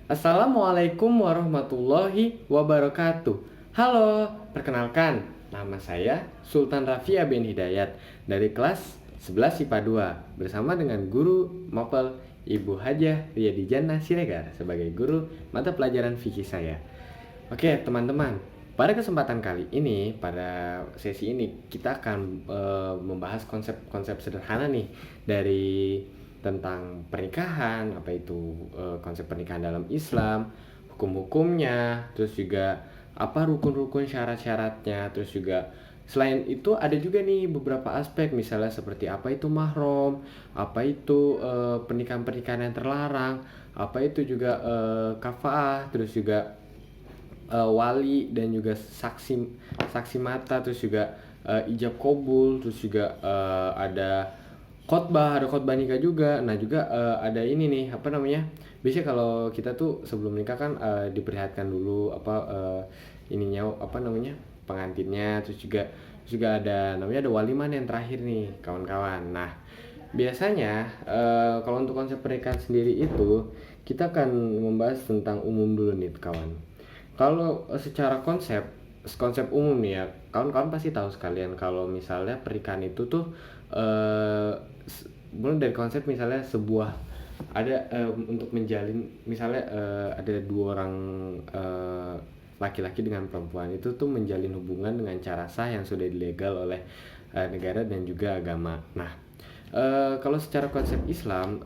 Assalamualaikum warahmatullahi wabarakatuh. Halo, perkenalkan, nama saya Sultan Rafia bin Hidayat dari kelas 11 IPA 2 bersama dengan guru Mapel Ibu Hajah Riyadijana Siregar sebagai guru mata pelajaran fikih saya. Oke, teman-teman, pada kesempatan kali ini, pada sesi ini kita akan membahas konsep-konsep sederhana nih dari tentang pernikahan, apa itu konsep pernikahan dalam Islam, hukum-hukumnya, terus juga apa rukun-rukun syarat-syaratnya, terus juga selain itu ada juga nih beberapa aspek misalnya seperti apa itu mahram, apa itu pernikahan-pernikahan yang terlarang, apa itu juga kafaah, terus juga wali dan juga saksi saksi mata, terus juga ijab kabul, terus juga ada khotbah nikah juga. Nah juga ada ini nih apa namanya, biasanya kalau kita tuh sebelum nikah kan diperlihatkan dulu apa ininya apa namanya pengantinnya, terus juga ada waliman yang terakhir nih kawan-kawan. Nah biasanya kalau untuk konsep pernikahan sendiri itu kita akan membahas tentang umum dulu nih kawan. Kalau secara konsep konsep umum nih ya, kawan-kawan pasti tahu sekalian kalau misalnya pernikahan itu tuh eh mulai dari konsep misalnya sebuah ada untuk menjalin misalnya ada dua orang eh, laki-laki dengan perempuan itu tuh menjalin hubungan dengan cara sah yang sudah dilegal oleh negara dan juga agama. Nah, kalau secara konsep Islam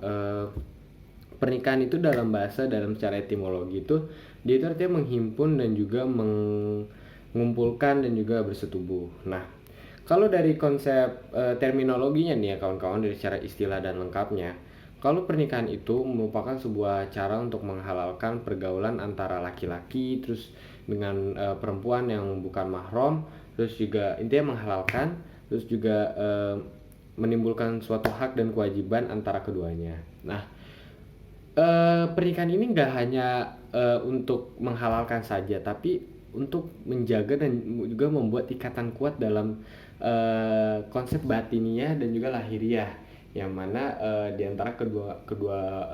pernikahan itu dalam bahasa dalam secara etimologi itu dia itu artinya menghimpun dan juga mengumpulkan dan juga bersetubuh. Nah, kalau dari konsep terminologinya nih ya kawan-kawan, dari secara istilah dan lengkapnya, kalau pernikahan itu merupakan sebuah cara untuk menghalalkan pergaulan antara laki-laki terus dengan perempuan yang bukan mahram, terus juga intinya menghalalkan, terus juga menimbulkan suatu hak dan kewajiban antara keduanya. Nah, pernikahan ini nggak hanya untuk menghalalkan saja, tapi untuk menjaga dan juga membuat ikatan kuat dalam konsep batiniah dan juga lahiriah, yang mana di antara kedua kedua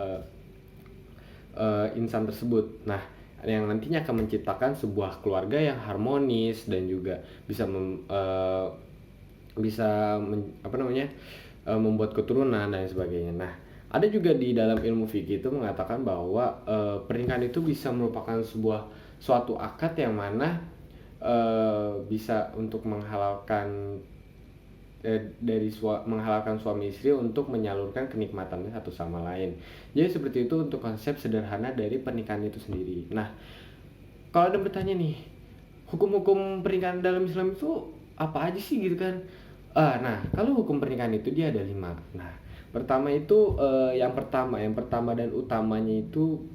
insan tersebut. Nah, yang nantinya akan menciptakan sebuah keluarga yang harmonis dan juga apa namanya membuat keturunan dan sebagainya. Nah, ada juga di dalam ilmu fikih itu mengatakan bahwa pernikahan itu bisa merupakan suatu akad yang mana bisa untuk menghalalkan suami istri untuk menyalurkan kenikmatannya satu sama lain. Jadi seperti itu untuk konsep sederhana dari pernikahan itu sendiri. Nah, kalau ada bertanya nih, hukum-hukum pernikahan dalam Islam itu apa aja sih gitu kan? Nah, kalau hukum pernikahan itu dia ada 5. Nah, pertama itu yang pertama dan utamanya itu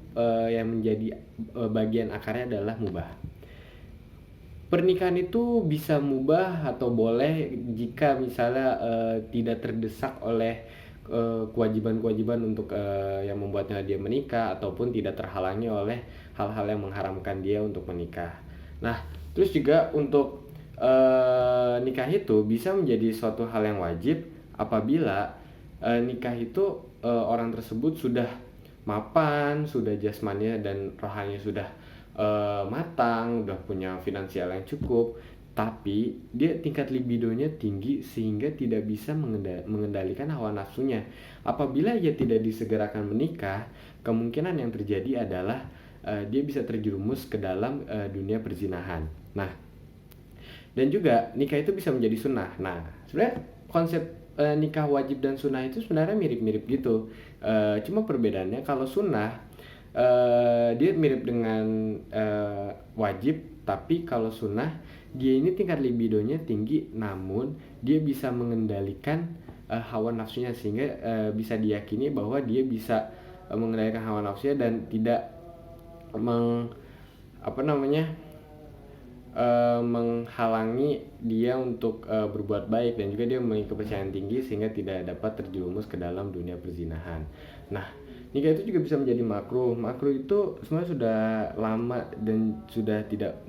yang menjadi bagian akarnya adalah mubah. Pernikahan itu bisa mubah atau boleh jika misalnya tidak terdesak oleh kewajiban-kewajiban untuk yang membuatnya dia menikah ataupun tidak terhalangi oleh hal-hal yang mengharamkan dia untuk menikah. Nah, terus juga untuk nikah itu bisa menjadi suatu hal yang wajib apabila nikah itu orang tersebut sudah mapan, sudah jasmaninya dan rohaninya sudah matang, udah punya finansial yang cukup, tapi dia tingkat libidonya tinggi sehingga tidak bisa mengendalikan hawa nafsunya. Apabila ia tidak disegerakan menikah, kemungkinan yang terjadi adalah dia bisa terjerumus ke dalam dunia perzinahan. Nah, dan juga nikah itu bisa menjadi sunnah. Nah, sebenarnya konsep nikah wajib dan sunnah itu sebenarnya mirip-mirip gitu. Cuma perbedaannya kalau sunnah dia mirip dengan wajib, tapi kalau sunnah dia ini tingkat libidonya tinggi, namun dia bisa mengendalikan hawa nafsunya sehingga bisa diyakini bahwa dia bisa mengendalikan hawa nafsunya dan tidak apa namanya menghalangi dia untuk berbuat baik, dan juga dia memiliki kepercayaan tinggi sehingga tidak dapat terjerumus ke dalam dunia perzinahan. Nah, nikah itu juga bisa menjadi makruh. Makruh itu sebenarnya sudah lama dan sudah tidak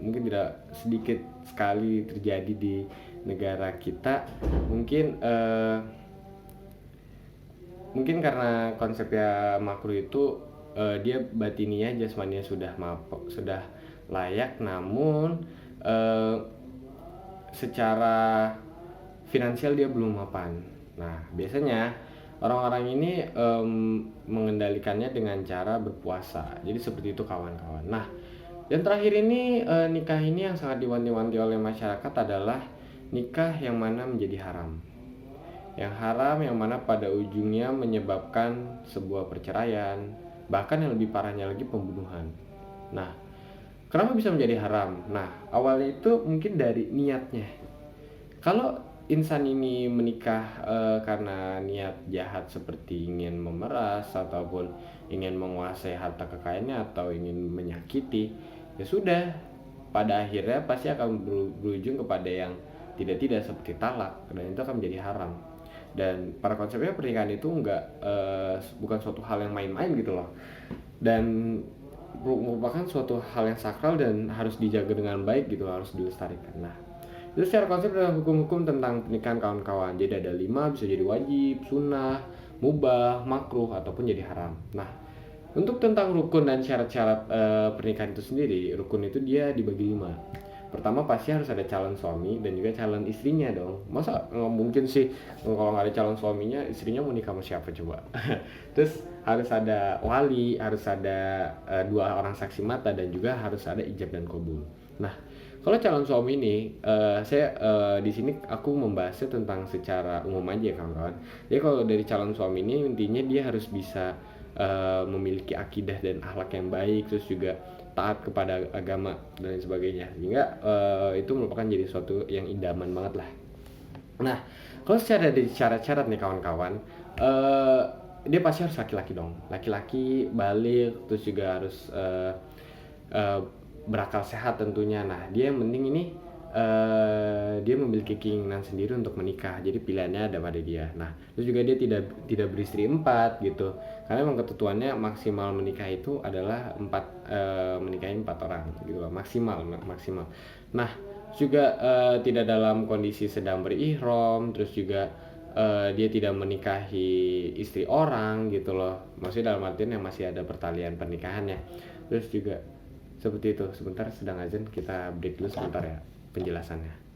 sedikit sekali terjadi di negara kita. Mungkin karena konsepnya makruh itu dia batiniah jasmaninya sudah layak, namun eh, secara finansial dia belum mapan. Nah, biasanya orang-orang ini mengendalikannya dengan cara berpuasa. Jadi seperti itu kawan-kawan. Nah, dan terakhir ini nikah ini yang sangat diwanti-wanti oleh masyarakat adalah nikah yang mana menjadi haram. Yang haram yang mana pada ujungnya menyebabkan sebuah perceraian, bahkan yang lebih parahnya lagi pembunuhan. Nah, kenapa bisa menjadi haram? Nah, awalnya itu mungkin dari niatnya. Kalau insan ini menikah karena niat jahat seperti ingin memeras ataupun ingin menguasai harta kekayaannya atau ingin menyakiti, ya sudah, pada akhirnya pasti akan berujung kepada yang tidak seperti talak, dan itu akan menjadi haram. Dan pada konsepnya pernikahan itu bukan suatu hal yang main-main gitu loh, dan merupakan suatu hal yang sakral dan harus dijaga dengan baik gitu, harus dilestarikan. Nah, itu secara konsep dalam hukum-hukum tentang pernikahan kawan-kawan. Jadi ada 5, bisa jadi wajib, sunnah, mubah, makruh, ataupun jadi haram. Nah, untuk tentang rukun dan syarat-syarat pernikahan itu sendiri, rukun itu dia dibagi 5. Pertama pasti harus ada calon suami dan juga calon istrinya dong. Masa nggak mungkin sih kalau nggak ada calon suaminya, istrinya mau nikah sama siapa coba? Terus harus ada wali, harus ada 2 orang saksi mata, dan juga harus ada ijab dan qabul. Nah, kalau calon suami ini, saya di sini aku membahasnya tentang secara umum aja kawan-kawan. Jadi kalau dari calon suami ini intinya dia harus bisa memiliki akidah dan akhlak yang baik, terus juga taat kepada agama dan lain sebagainya, sehingga itu merupakan jadi suatu yang idaman banget lah. Nah, kalau secara dari syarat-syarat nih kawan-kawan, dia pasti harus laki-laki dong, laki-laki balik, terus juga harus uh, berakal sehat tentunya. Nah, dia yang penting ini dia memiliki keinginan sendiri untuk menikah, jadi pilihannya ada pada dia. Nah, terus juga dia tidak beristri 4 gitu, karena memang ketentuannya maksimal menikah itu adalah 4, menikahi 4 orang gitu loh, maksimal. Nah, juga tidak dalam kondisi sedang berihram, terus juga dia tidak menikahi istri orang gitu loh, maksudnya dalam artian yang masih ada pertalian pernikahannya. Terus juga seperti itu. Sebentar, sedang azan, kita break dulu sebentar ya penjelasannya.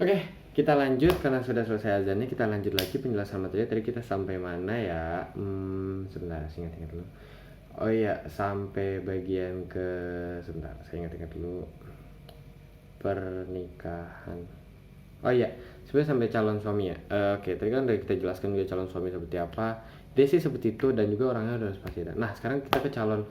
Oke, kita lanjut karena sudah selesai azannya. Kita lanjut lagi penjelasan materi. Tadi kita sampai mana ya? Sebentar, saya ingat-ingat dulu. Oh iya, sampai bagian ke sebentar, saya ingat-ingat dulu. Pernikahan. Oh iya, sebenarnya sampai calon suami ya. Oke, tadi kan udah kita jelaskan juga calon suami seperti apa. Dia sih seperti itu dan juga orangnya udah pasti ada. Nah, sekarang kita ke calon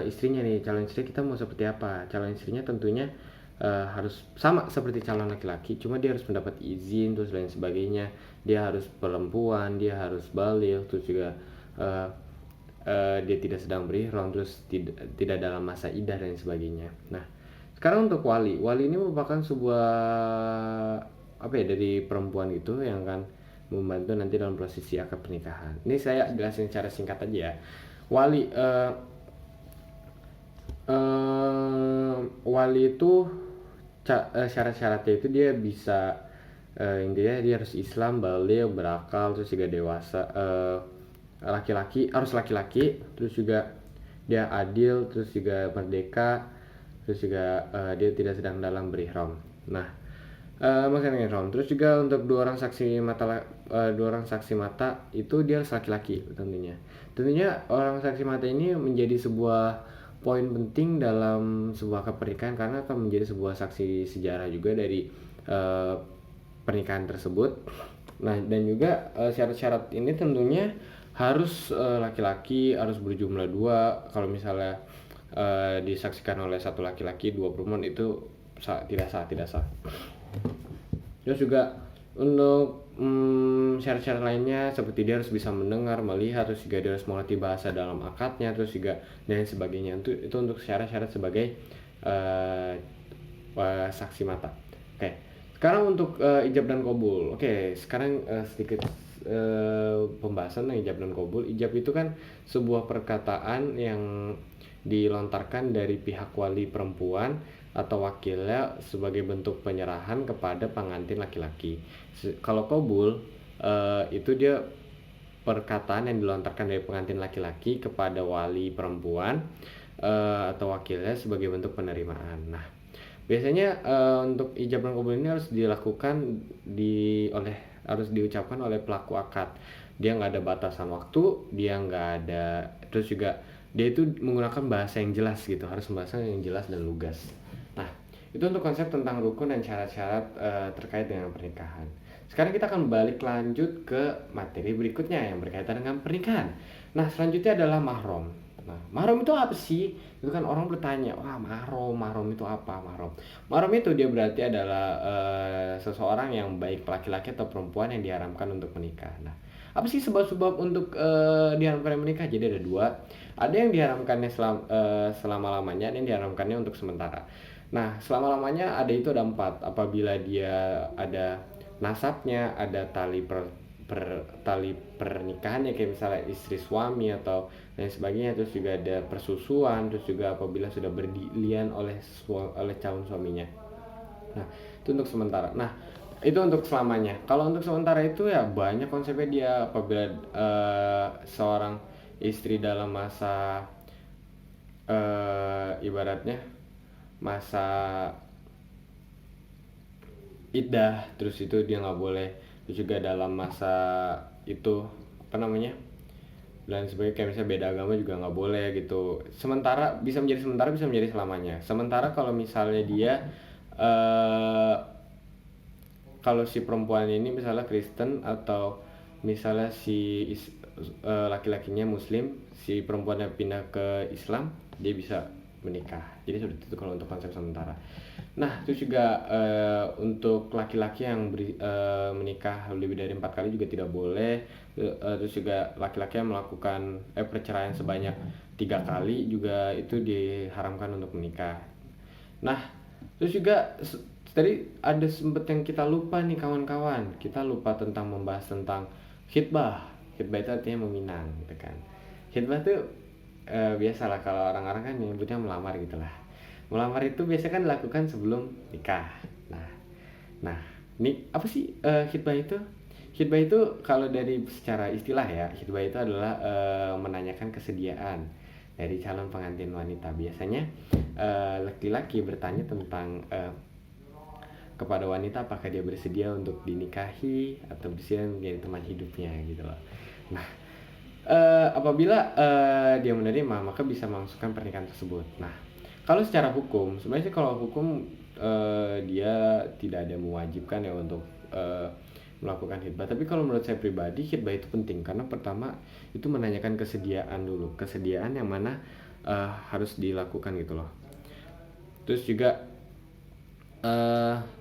istrinya nih. Calon istri kita mau seperti apa? Calon istrinya tentunya harus sama seperti calon laki-laki, cuma dia harus mendapat izin terus lain sebagainya. Dia harus perempuan, dia harus balik, terus juga dia tidak sedang berihram, terus tidak dalam masa idah dan sebagainya. Nah, sekarang untuk wali ini merupakan sebuah apa ya, dari perempuan gitu yang akan membantu nanti dalam prosesi akad pernikahan. Ini saya jelasin secara singkat aja ya. Wali wali itu syarat-syaratnya itu dia bisa intinya dia harus Islam, balik, berakal, terus juga dewasa, laki-laki, harus laki-laki, terus juga dia adil, terus juga merdeka, terus juga dia tidak sedang dalam berihram. Nah, maksudnya ihram. Terus juga untuk dua orang saksi mata itu dia harus laki-laki tentunya. Tentunya orang saksi mata ini menjadi sebuah poin penting dalam sebuah pernikahan karena akan menjadi sebuah saksi sejarah juga dari pernikahan tersebut. Nah, dan juga syarat-syarat ini tentunya harus laki-laki, harus berjumlah 2. Kalau misalnya disaksikan oleh satu laki-laki 2 perempuan itu tidak sah. Terus juga untuk syarat-syarat lainnya seperti dia harus bisa mendengar, melihat, terus juga dia harus mengerti bahasa dalam akadnya, terus juga dan sebagainya. Itu untuk syarat-syarat sebagai saksi mata. Oke. Sekarang untuk ijab dan qabul. Oke, sekarang sedikit pembahasan tentang ijab dan qabul. Ijab itu kan sebuah perkataan yang dilontarkan dari pihak wali perempuan atau wakilnya sebagai bentuk penyerahan kepada pengantin laki-laki. Kalau qabul itu dia perkataan yang dilontarkan dari pengantin laki-laki kepada wali perempuan atau wakilnya sebagai bentuk penerimaan. Nah, biasanya untuk ijab dan qabul ini harus dilakukan harus diucapkan oleh pelaku akad. Dia nggak ada batasan waktu, dia nggak ada, terus juga dia itu menggunakan bahasa yang jelas gitu, harus bahasa yang jelas dan lugas. Nah, itu untuk konsep tentang rukun dan syarat-syarat terkait dengan pernikahan. Sekarang kita akan balik lanjut ke materi berikutnya yang berkaitan dengan pernikahan. Nah, selanjutnya adalah mahram. Nah, mahram itu apa sih? Itu kan orang bertanya, wah mahram itu apa? Mahram itu dia berarti adalah seseorang yang baik laki-laki atau perempuan yang diharamkan untuk menikah. Nah, apa sih sebab-sebab untuk diharamkan menikah? Jadi ada 2. Ada yang diharamkannya selama-lamanya, ada yang diharamkannya untuk sementara. Nah, selama-lamanya ada 4. Apabila dia ada nasabnya, ada tali pernikahannya kayak misalnya istri suami atau lain sebagainya, terus juga ada persusuan, terus juga apabila sudah berdilian oleh calon suaminya. Nah, itu untuk sementara. Nah, itu untuk selamanya. Kalau untuk sementara itu ya banyak konsepnya dia. Apabila seorang istri dalam masa ibaratnya masa iddah, terus itu dia nggak boleh. Terus juga dalam masa itu apa namanya, dan sebagai kayak misalnya beda agama juga nggak boleh gitu. Sementara bisa menjadi selamanya. Sementara kalau misalnya dia kalau si perempuan ini misalnya Kristen atau misalnya si laki-lakinya Muslim, si perempuannya pindah ke Islam, dia bisa menikah. Jadi seperti itu kalau untuk konsep sementara. Nah, terus juga untuk laki-laki yang menikah lebih dari 4 kali juga tidak boleh. Terus juga laki-laki yang melakukan perceraian sebanyak 3 kali juga itu diharamkan untuk menikah. Nah, terus juga tadi ada sempet yang kita lupa nih kawan-kawan. Kita lupa tentang membahas tentang khitbah. Khitbah itu artinya meminang gitu kan. Khitbah tuh biasalah kalau orang-orang kan menyebutnya melamar gitulah. Melamar itu biasanya kan dilakukan sebelum nikah. Nah, ini apa sih khitbah itu? Khitbah itu kalau dari secara istilah ya, khitbah itu adalah menanyakan kesediaan dari calon pengantin wanita. Biasanya laki-laki bertanya tentang kepada wanita apakah dia bersedia untuk dinikahi atau bersedia menjadi teman hidupnya gitu loh. Nah, apabila dia menerima, maka bisa melangsungkan pernikahan tersebut. Nah, kalau secara hukum, sebenarnya kalau hukum dia tidak ada mewajibkan ya untuk melakukan khitbah. Tapi kalau menurut saya pribadi, khitbah itu penting karena pertama itu menanyakan kesediaan dulu, kesediaan yang mana harus dilakukan gitu loh. Terus juga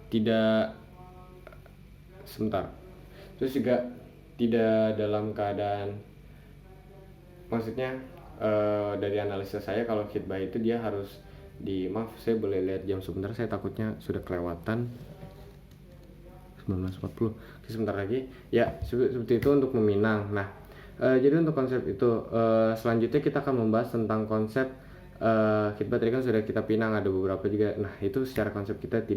tidak sebentar. Terus juga tidak dalam keadaan, maksudnya dari analisa saya kalau khitbah itu dia harus maaf saya boleh lihat jam sebentar, saya takutnya sudah kelewatan 19.40. Oke, sebentar lagi ya, seperti itu untuk meminang. Nah, jadi untuk konsep itu selanjutnya kita akan membahas tentang konsep khitbah. Tadi kan sudah kita pinang, ada beberapa juga. Nah, itu secara konsep kita saya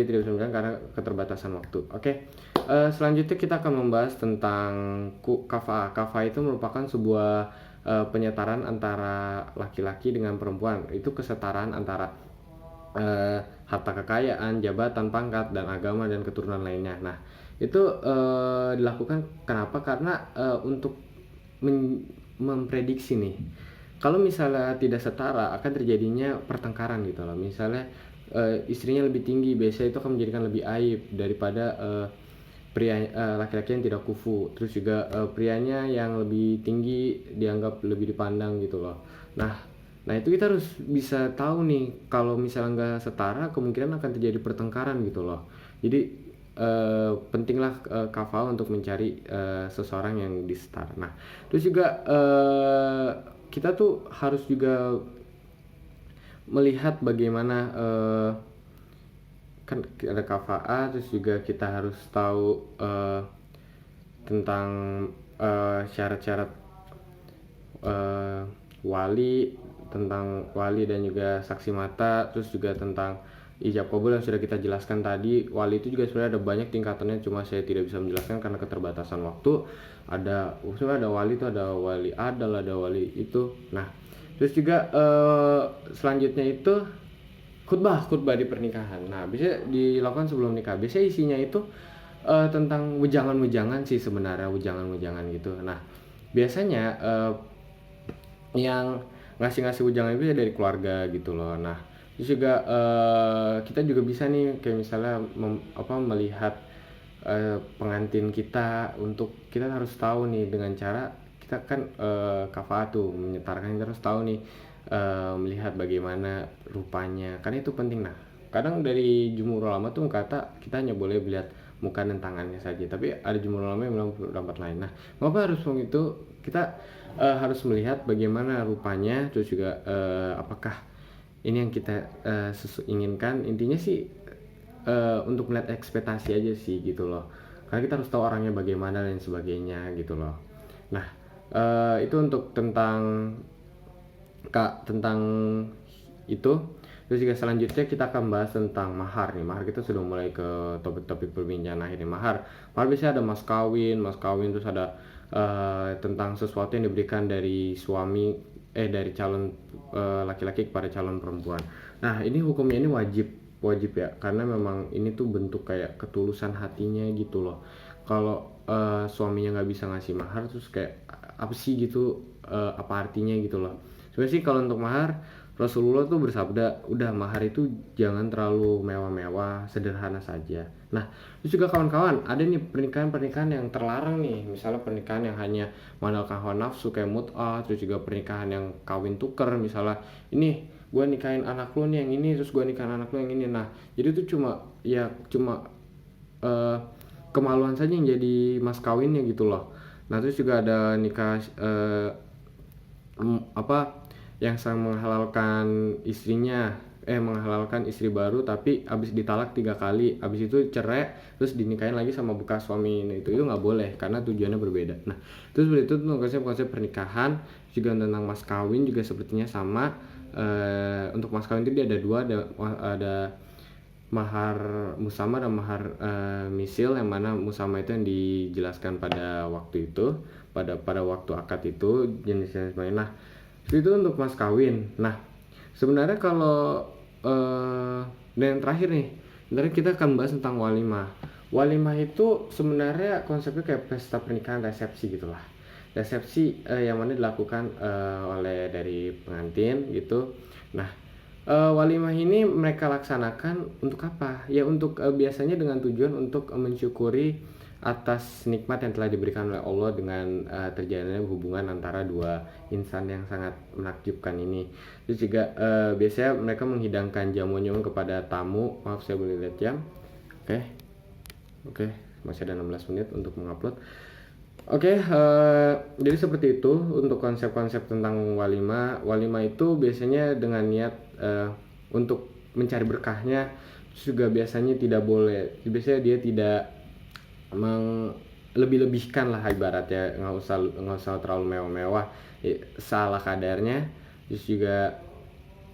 tidak bisa bilang karena keterbatasan waktu. Oke. Selanjutnya kita akan membahas tentang kafa'ah. Kafa'ah itu merupakan sebuah penyetaraan antara laki-laki dengan perempuan. Itu kesetaraan antara harta kekayaan, jabatan, pangkat, dan agama dan keturunan lainnya. Nah, itu dilakukan kenapa? Karena untuk memprediksi nih, kalau misalnya tidak setara akan terjadinya pertengkaran gitu loh. Misalnya istrinya lebih tinggi, biasanya itu akan menjadikan lebih aib daripada pria laki-laki yang tidak kufu. Terus juga prianya yang lebih tinggi dianggap lebih dipandang gitu loh. Nah itu kita harus bisa tahu nih, kalau misalnya nggak setara kemungkinan akan terjadi pertengkaran gitu loh. Jadi pentinglah kafal untuk mencari seseorang yang disetara. Nah terus juga kita tuh harus juga melihat bagaimana kan ada kafa'ah, terus juga kita harus tahu tentang syarat-syarat wali, tentang wali dan juga saksi mata, terus juga tentang ijab kabul yang sudah kita jelaskan tadi. Wali itu juga sebenarnya ada banyak tingkatannya, cuma saya tidak bisa menjelaskan karena keterbatasan waktu. Ada wali itu, ada wali adal, ada wali itu. Nah terus juga selanjutnya itu khutbah di pernikahan. Nah bisa dilakukan sebelum nikah. Biasanya isinya itu tentang wejangan-wejangan sih sebenarnya, wejangan-wejangan gitu. Nah biasanya yang ngasih wejangan itu dari keluarga gitu loh. Nah terus juga kita juga bisa nih kayak misalnya melihat pengantin kita, untuk kita harus tahu nih dengan cara kita kan kafa'ah tuh menyetarkan, kita harus tahu nih melihat bagaimana rupanya, karena itu penting. Nah kadang dari jumhur ulama tuh kata kita hanya boleh melihat muka dan tangannya saja, tapi ada jumhur ulama yang bilang pendapat lain. Nah mengapa harus begitu? Kita harus melihat bagaimana rupanya, terus juga apakah ini yang kita inginkan. Intinya sih untuk melihat ekspektasi aja sih gitu loh, karena kita harus tahu orangnya bagaimana dan sebagainya gitu loh. Nah itu untuk tentang itu. Terus juga selanjutnya kita akan bahas tentang mahar nih. Mahar kita sudah mulai ke topik-topik perbincangan ini. Mahar biasanya ada mas kawin, terus ada tentang sesuatu yang diberikan dari suami dari calon laki-laki kepada calon perempuan. Nah ini hukumnya ini wajib ya, karena memang ini tuh bentuk kayak ketulusan hatinya gitu loh. Kalau suaminya nggak bisa ngasih mahar, terus kayak apa sih gitu, apa artinya gitu loh. Sebenarnya sih kalau untuk mahar, Rasulullah tuh bersabda, udah mahar itu jangan terlalu mewah-mewah, sederhana saja. Nah, terus juga kawan-kawan, ada nih pernikahan yang terlarang nih. Misalnya pernikahan yang hanya mengandalkan hawa nafsu kayak mut'ah, terus juga pernikahan yang kawin tuker. Misalnya, ini gue nikahin anak lu nih yang ini, terus gue nikahin anak lu yang ini. Nah, jadi itu cuma kemaluan saja yang jadi mas kawinnya gitu loh. Nah, terus juga ada nikah yang sang menghalalkan menghalalkan istri baru tapi abis ditalak 3 kali, abis itu cerai terus dinikahin lagi sama bekas suami. Nah, itu nggak boleh karena tujuannya berbeda. Nah terus seperti itu tuh konsep pernikahan. Juga tentang mas kawin juga sepertinya sama. Untuk mas kawin itu dia ada 2, ada mahar musama dan mahar misil, yang mana musama itu yang dijelaskan pada waktu itu, pada waktu akad itu jenis-jenis lain. Nah itu untuk mas kawin. Nah sebenarnya kalau dan yang terakhir nih, sebenarnya kita akan bahas tentang walimah. Walimah itu sebenarnya konsepnya kayak pesta pernikahan resepsi gitulah. Resepsi yang mana dilakukan oleh dari pengantin gitu. Nah, walimah ini mereka laksanakan untuk apa? Ya untuk biasanya dengan tujuan untuk mensyukuri atas nikmat yang telah diberikan oleh Allah dengan terjalinnya hubungan antara dua insan yang sangat menakjubkan ini. Terus juga biasanya mereka menghidangkan jamu-jamu kepada tamu. Maaf saya boleh lihat jam. Oke, masih ada 16 menit untuk mengupload. Oke, jadi seperti itu untuk konsep-konsep tentang walimah. Walimah itu biasanya dengan niat untuk mencari berkahnya. Terus juga biasanya tidak boleh, biasanya dia tidak lebih-lebihkan lah ibaratnya, nggak usah terlalu mewah-mewah, salah kadarnya. Terus juga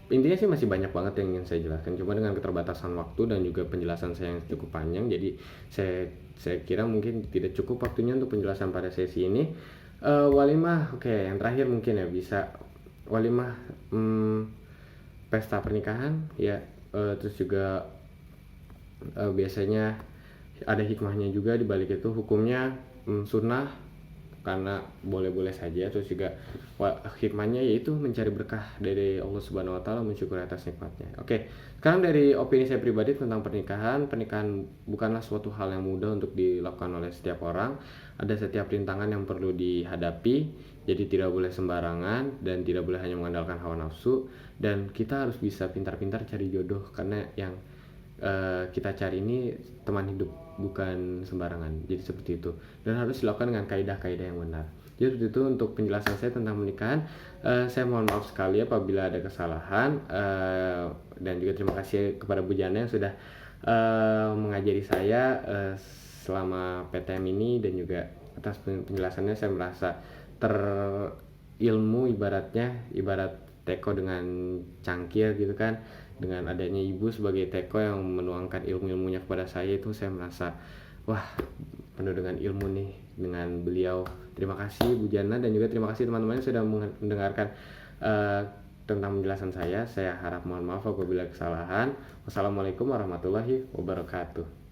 intinya sih masih banyak banget yang ingin saya jelaskan, cuma dengan keterbatasan waktu dan juga penjelasan saya yang cukup panjang, jadi saya kira mungkin tidak cukup waktunya untuk penjelasan pada sesi ini. Walimah, oke, yang terakhir mungkin ya bisa walimah pesta pernikahan ya. Terus juga biasanya ada hikmahnya juga di balik itu. Hukumnya sunnah karena boleh-boleh saja. Terus juga hikmahnya yaitu mencari berkah dari Allah Subhanahu wa taala, mensyukuri atas nikmatnya. Oke, sekarang dari opini saya pribadi tentang pernikahan bukanlah suatu hal yang mudah untuk dilakukan oleh setiap orang. Ada setiap rintangan yang perlu dihadapi, jadi tidak boleh sembarangan dan tidak boleh hanya mengandalkan hawa nafsu, dan kita harus bisa pintar-pintar cari jodoh karena yang kita cari ini teman hidup, bukan sembarangan. Jadi seperti itu, dan harus dilakukan dengan kaidah-kaidah yang benar. Jadi seperti itu untuk penjelasan saya tentang pernikahan. Saya mohon maaf sekali apabila ada kesalahan, dan juga terima kasih kepada Bu Jana yang sudah mengajari saya selama PTM ini, dan juga atas penjelasannya saya merasa terilmu, ibarat teko dengan cangkir gitu kan. Dengan adanya ibu sebagai teko yang menuangkan ilmu-ilmunya kepada saya, itu saya merasa wah, penuh dengan ilmu nih dengan beliau. Terima kasih Bu Jana, dan juga terima kasih teman-teman yang sudah mendengarkan tentang penjelasan saya. Saya harap mohon maaf apabila kesalahan. Wassalamualaikum warahmatullahi wabarakatuh.